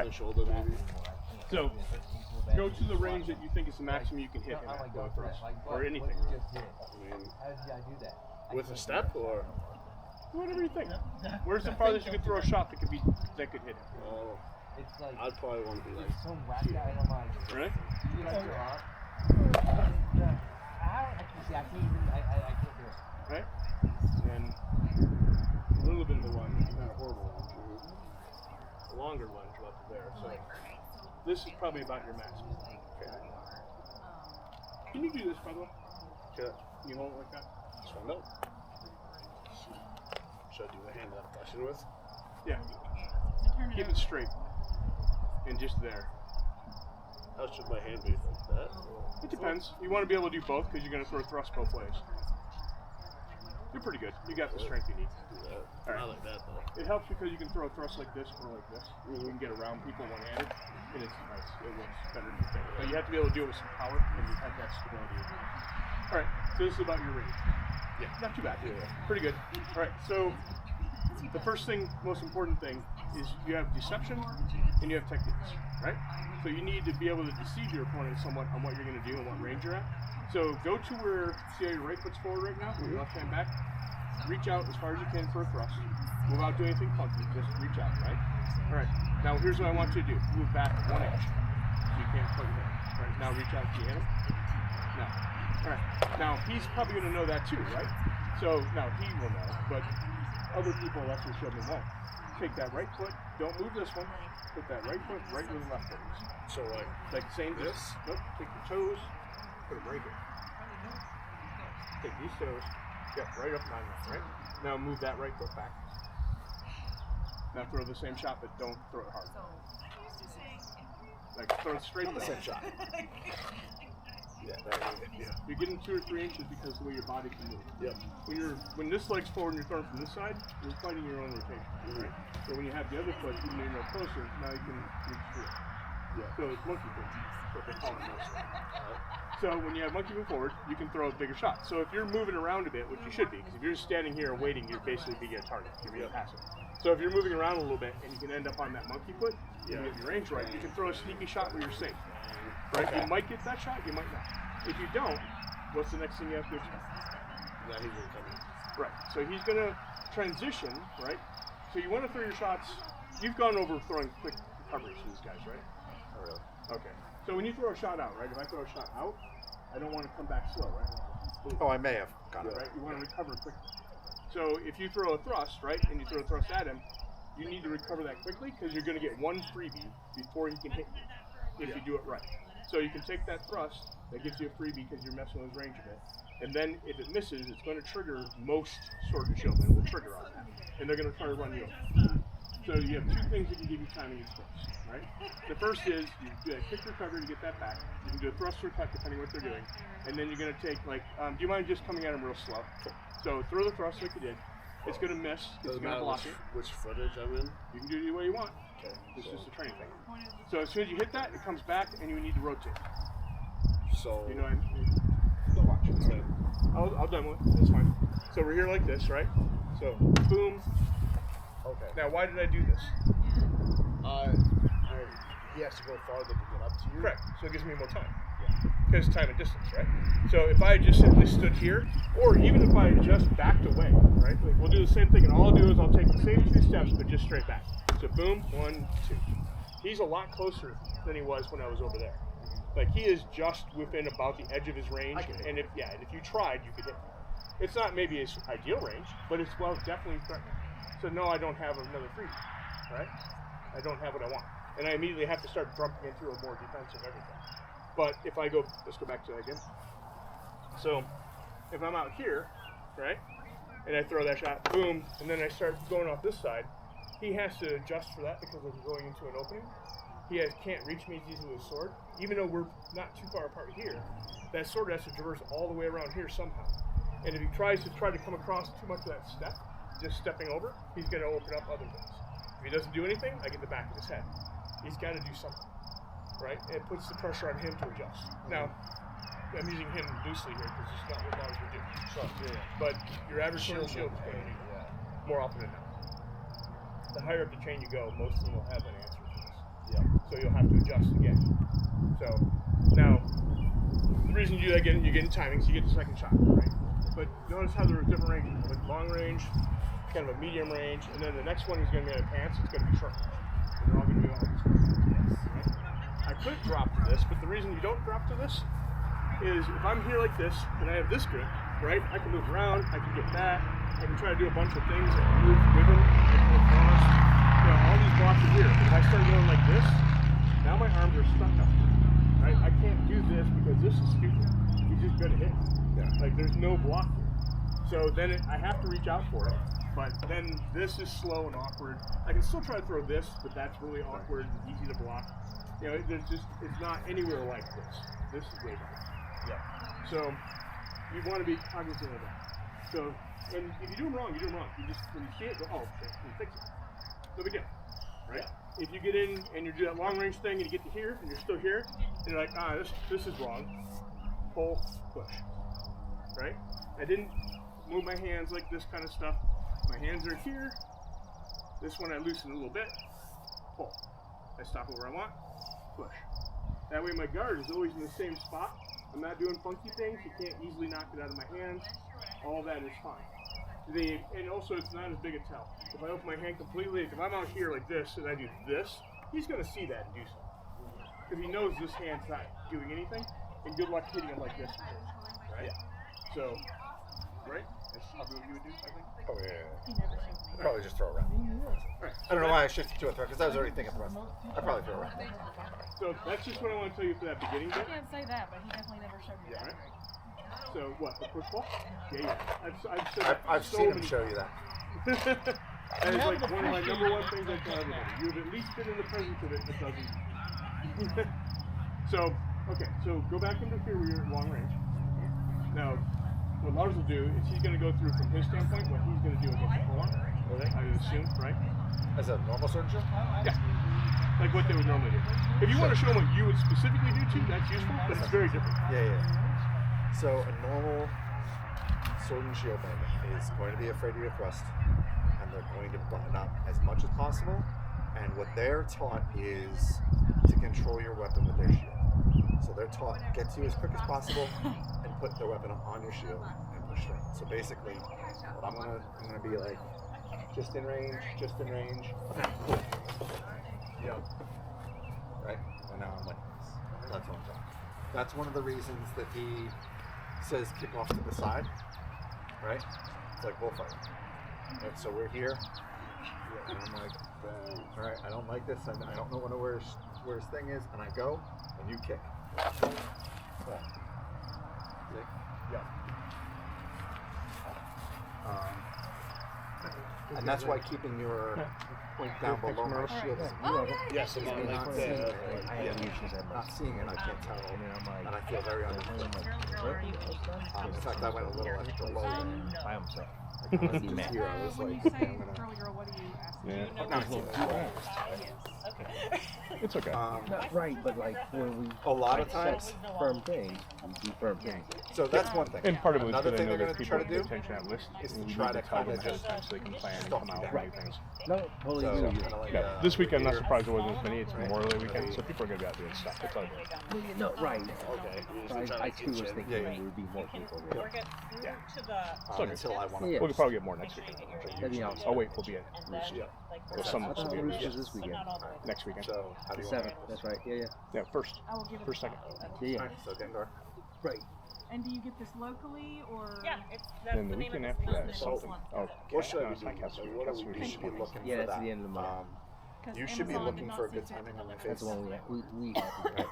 The shoulder maybe. So, go to the range that you think is the maximum you can hit in that low thrust, or anything. I mean, with a step or? Whatever you think. Where's the farthest you could throw a shot that could hit it? Oh, I'd probably want to be like Really? Right? And a little bit of a lunge, not a horrible lunge. A longer lunge left there. So this is probably about your maximum. Okay. Can you do this, by the way? Yeah. You hold it like that? Just find out. Should I do the hand that I'm brushing with? Yeah. Keep it straight. And just there. How should my hand be like that? It depends. You want to be able to do both because you're going to throw thrust both ways. You're pretty good. You got the strength you need to do that. All right. Not like that though. It helps because you can throw a thrust like this or like this. You can get around people one-handed, and it's nice. It looks better than you think. But you have to be able to do it with some power, and you have that stability. All right. So this is about your range. Yeah, not too bad. Yeah. Pretty good. All right. So the first thing, most important thing, is you have deception and you have techniques, right? So you need to be able to deceive your opponent somewhat on what you're going to do and what range you're at. So go to where, see how your right foot's forward right now, with your left hand back. Reach out as far as you can for a thrust without doing anything funky, just reach out, right? All right, now here's what I want you to do. Move back 1 inch. So you can't plug it in. All right, now reach out to the hand. No. All right, now he's probably going to know that too, right? So now he will know, but other people, that's what showmen won't. Take that right foot, don't move this one, put that right foot right where the left foot is. So like same this? Nope, take your toes, put them right here. Take these toes, right up 9 left, right? Now move that right foot back. Now throw the same shot, but don't throw it hard. Like throw it straight the same shot. Yeah, You're getting 2 or 3 inches because of the way your body can move. Yep. When this leg's forward and you're throwing from this side, you're fighting your own rotation. Right? So when you have the other foot, even though you're closer, now you can reach through it. Yeah. So it's monkey foot, what they call it mostly. So when you have monkey foot forward, you can throw a bigger shot. So if you're moving around a bit, which you should be, because if you're just standing here and waiting, you're basically being a target. You're being passive. So if you're moving around a little bit and you can end up on that monkey foot, you get your range right, you can throw a sneaky shot where you're safe. Right? Okay. You might get that shot, you might not. If you don't, what's the next thing you have to expect? Now he's going to come in. Right. So he's going to transition, right? So you want to throw your shots. You've gone over throwing quick recoveries for these guys, right? Oh, really? Okay. So when you throw a shot out, right? If I throw a shot out, I don't want to come back slow, right? Oh, I may have got it. Right. You want to recover quickly. So if you throw a thrust, right, and you throw a thrust at him, you need to recover that quickly because you're going to get one freebie before he can hit you if you do it right. So you can take that thrust, that gives you a freebie because you're messing with his range a bit. And then if it misses, it's going to trigger most sword and shield men will trigger on that. And they're going to try to run you over. So you have 2 things that can give you timing and thrust, right? The first is you do a quick recovery to get that back. You can do a thrust or cut depending what they're doing. And then you're going to take do you mind just coming at him real slow? So throw the thrust like you did. It's going to miss. It's going to block it. Which footage I'm in? You can do it any way you want. Okay. It's just a training thing. So as soon as you hit that, it comes back and you need to rotate. So you know what I mean? No, watch. Okay. I'll demo it. That's fine. So we're here like this, right? So boom. Okay. Now why did I do this? He has to go farther to get up to you. Correct. So it gives me more time. Yeah. Because time and distance, right? So if I just simply stood here, or even if I just backed away, right? Like we'll do the same thing, and all I'll do is I'll take the same 2 steps, but just straight back. So boom, 1, 2. He's a lot closer than he was when I was over there. Like he is just within about the edge of his range, and if you tried, you could hit him. It's not maybe his ideal range, but it's definitely threatening. So no, I don't have another freebie, right? I don't have what I want, and I immediately have to start jumping into a more defensive everything. But if I go, let's go back to that again. So if I'm out here, right, and I throw that shot, boom, and then I start going off this side, he has to adjust for that because we're going into an opening. He can't reach me as easily with his sword, even though we're not too far apart here. That sword has to traverse all the way around here somehow. And if he tries to come across too much of that step, just stepping over, he's going to open up other things. If he doesn't do anything, I get the back of his head. He's got to do something, right? It puts the pressure on him to adjust. Now, I'm using him loosely here because it's not what Lars would do. So, but your average sword and shield is going to be more often than not. The higher up the chain you go, most of them will have an answer to this. adjust again. So now, the reason you do that, you're getting timing, so you get the second shot, right? But notice how there are different ranges, like long range, kind of a medium range, and then the next one is going to be out of pants, it's going to be short range. And they're all going to be all this, right? I could drop to this, but the reason you don't drop to this is if I'm here like this, and I have this grip, right? I can move around, I can get that, I can try to do a bunch of things, I can move with them, I can move across, all these blocks are here. If I start going like this, now my arms are stuck up here, right? I can't do this because this is stupid. He's just going to hit. Yeah. Like there's no block here. So then I have to reach out for it, but then this is slow and awkward. I can still try to throw this, but that's really awkward and easy to block. It's not anywhere like this. This is way better. Yeah. So you want to be cognizant of that. So, and if you do them wrong, you do them wrong. You just, when you see it, go, oh, shit, you fix it. No big deal, right? Yeah. If you get in and you do that long range thing and you get to here and you're still here, and you're like, this is wrong. Pull, push, right? I didn't move my hands like this kind of stuff. My hands are here. This one I loosen a little bit. Pull. I stop it where I want. Push. That way my guard is always in the same spot. I'm not doing funky things. You can't easily knock it out of my hands. All that is fine. And also it's not as big a tell. If I open my hand completely, if I'm out here like this and I do this, he's going to see that and do something. Because he knows this hand's not doing anything. And good luck hitting him like this. Right? Yeah. So, right? That's probably what you would do, I think. Oh, yeah. I'd probably just throw around. Right. I don't know why I shifted to a throw, because I was already thinking thrust. I'd probably throw around. So that's just what I want to tell you for that beginning bit. I can't say that, but he definitely never showed me that. Right. So what, the push ball? Yeah. I've seen him show you that. That is like one of my number one things I tell everybody. You have at least been in the presence of it, it doesn't. So, okay, so go back into here where you're at long range. Now, what Lars will do is he's going to go through from his standpoint what he's going to do against the forearm. I would assume, right? As a normal surgeon? Yeah. Like what they would normally do. If you want to show them what you would specifically do too, that's useful, but it's very different. Yeah. So a normal sword and shield bender is going to be afraid of your thrust, and they're going to button up as much as possible. And what they're taught is to control your weapon with their shield. So they're taught get to you as quick as possible and put their weapon on your shield and push through. So basically, what I'm gonna be like, just in range. Yep. Right? And now I'm like this. That's what I'm talking. That's one of the reasons that he says kick off to the side. Right? It's like bullfighting. Right? So we're here. And I'm like, all right, I don't like this. I don't know where his thing is. And I go, and you kick. See? Yeah. And that's why keeping your point down below my shield is Yes, not seeing it, I can't tell. And I feel very uncomfortable. In fact, I went a little extra low by himself. When you say curly girl, what do you ask? It's okay. Not right, but like when we a lot of times firm things, we do firm things. So that's one thing. And part of it is another that I thing know they're that going to people try to pay do attention at list is to we try need to tell kind them of ahead of just time so they can plan and stop come you out down. and do things. No, totally So, agree. kinda like, Yeah, this weekend I'm not surprised there wasn't as many. It's Memorial Day weekend, so people are going to be out doing stuff. It's all good. No, right. Okay. I too was thinking there would be more people there. Yeah. Until I want to Yeah. We could probably get more next weekend. That'd be awesome. I'll wait. We'll be at Roost. Or some of us will be at Roost Roost is this weekend. next weekend. So how do you The want 7th, that's right. Yeah. Yeah, first. I will give it First, a second. shot. Yeah. Alright, so Gendor. Right. And do you get this locally or? Yeah, that's And the the name of weekend this after that, business. something. Oh, What should I no, be it's not doing? Castle What Castle are we Castle should be looking Yeah, for that's that? the end of the month. You should be Amazon looking did for a not good say timing on my That's face. the one we have to go.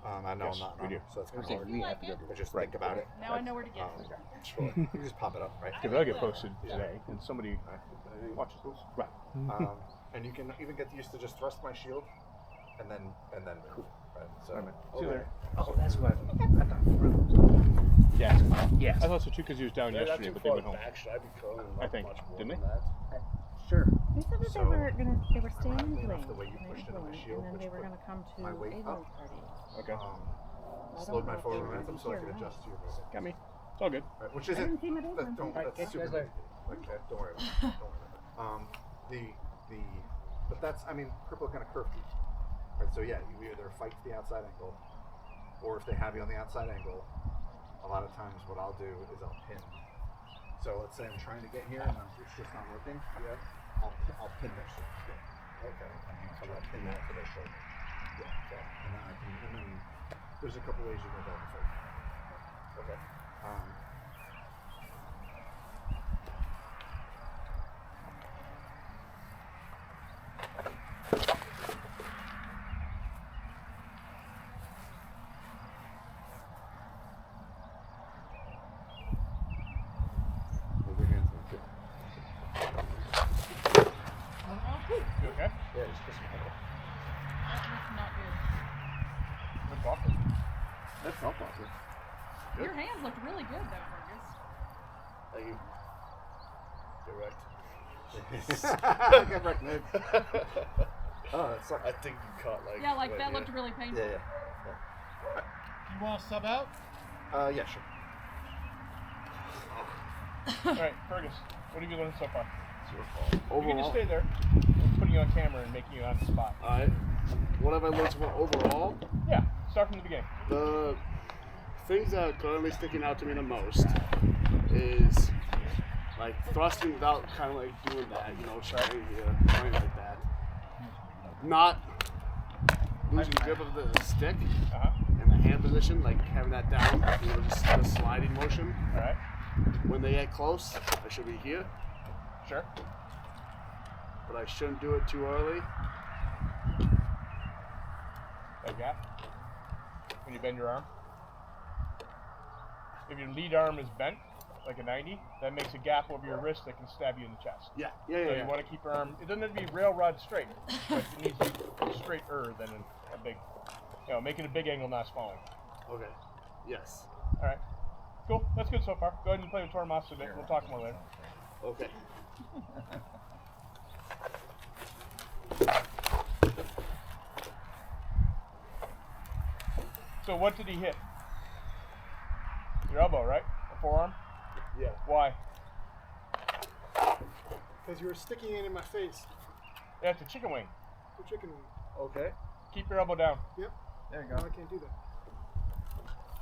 I know Yes, I'm not we do. wrong, so it's kind of Okay, hard. we have to go. But just Right. think about it. Now I know where to get it. Sure. You just pop it up, right? Because that'll get posted today, and somebody watches this. Right. And you can even get used to just thrust my shield, and then cool. Right. So See you later. Oh, that's what I thought. Yeah. Yes. I thought so too because he was down yesterday, but they went home. Should I be curling I think. much more Didn't than they? that? Sure. They said that So, they were staying in enough Blaine, the way you pushed it on my shield, and then which they were put going to come to my weight Avon's up. party. Okay. Slowed my know if forward they were momentum so I here could or not. adjust to your movement. Got me. It's all good. Right, which I isn't. didn't see him at Avon. That's super big. Like, don't worry about it. Don't worry about it. But that's, I mean, purple kind of curved you. Right, So yeah, you either fight to the outside angle, or if they have you on the outside angle, a lot of times what I'll do is I'll pin. So let's say I'm trying to get here and it's just not working. Yeah. I'll pin their shoulder. Okay. So I'll pin that to their shoulder. Yeah. So, and then there's a couple ways you can go with it. Okay. Move your hands down too. You okay? Yeah, just kiss my elbow. That's not good. Good blocker. That's not awkward. Your hands looked really good though, Fergus. Thank you. Direct. Get right, man. Oh, that sucks. I think you caught like. Yeah, like right that here. looked really painful. Yeah. You want to sub out? Yeah, sure. All right, Fergus, what have you learned so far? It's your fault. You can just Overall, stay there. I'm putting you on camera and making you on the spot. alright. What have I learned so far overall? Yeah, start from the beginning. The things that are currently sticking out to me the most is like thrusting without kind of like doing that, you know, trying here, trying like that. Not losing grip of the stick Uh-huh. and the hand position, like having that down, you know, just the sliding motion. All right. When they get close, I should be here, Sure. but I shouldn't do it too early. Like that. When you bend your arm. If your lead arm is bent, like a 90, that makes a gap over your wrist that can stab you in the chest. Yeah. So you want to keep your arm, it doesn't have to be railroad straight, but it needs to be straighter than a big, making a big angle, not smalling. Okay. Yes. All right. Cool. That's good so far. Go ahead and play with Tormas a bit. We'll talk more later. Okay. So what did he hit? Your elbow, right? The forearm? Yeah. Why? Because you were sticking it in my face. Yeah, it's a chicken wing. The chicken wing. Okay. Keep your elbow down. Yep. There you No, go. I can't do that.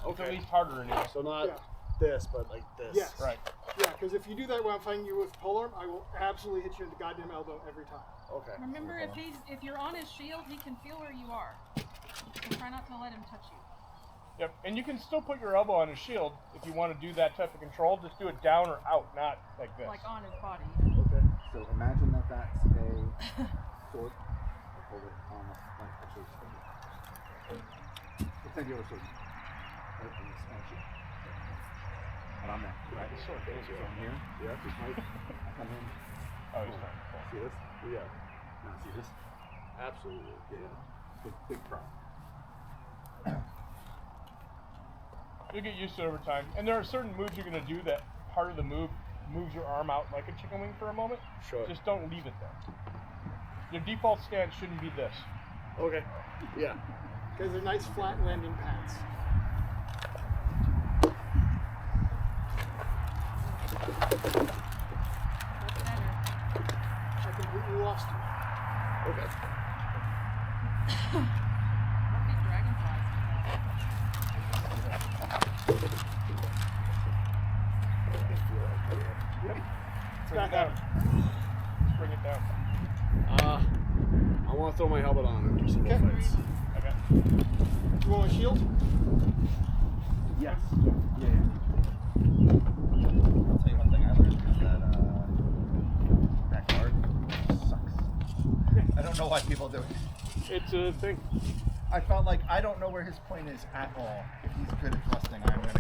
It's at Okay. least harder anyway. So not Yeah. this, but like this. Yes. Right. Yeah, because if you do that when I'm fighting you with polearm, I will absolutely hit you in the goddamn elbow every time. Okay. Remember, if you're on his shield, he can feel where you are. So try not to let him touch you. Yep. And you can still put your elbow on his shield if you want to do that type of control. Just do it down or out, not like this. Like on his body. Okay. So imagine that that's a sword. I'll hold it on the like actually pretend you're a sword. Right, and it's on a shield. And I'm there. Right? It's sword, it is So sword. I'm here. Yeah. He's right. I come in. Oh, he's fine. See this? Yeah. Now see this? Absolutely. Yeah. Big prop. You'll get used to it over time. And there are certain moves you're going to do that part of the move moves your arm out like a chicken wing for a moment. Sure. Just don't leave it there. Your default stance shouldn't be this. Okay. Yeah. Because they're nice flat landing pads. What's better? I completely lost you. Okay. What big dragonflies? It's Bring it back down. out. Just bring it down. I want to throw my helmet on and do some more Okay. fights. Okay. You want a shield? Yes. Yeah. I'll tell you one thing I learned is that guard sucks. I don't know why people do it. It's a thing. I felt like I don't know where his point is at all. If he's good at thrusting, I'm gonna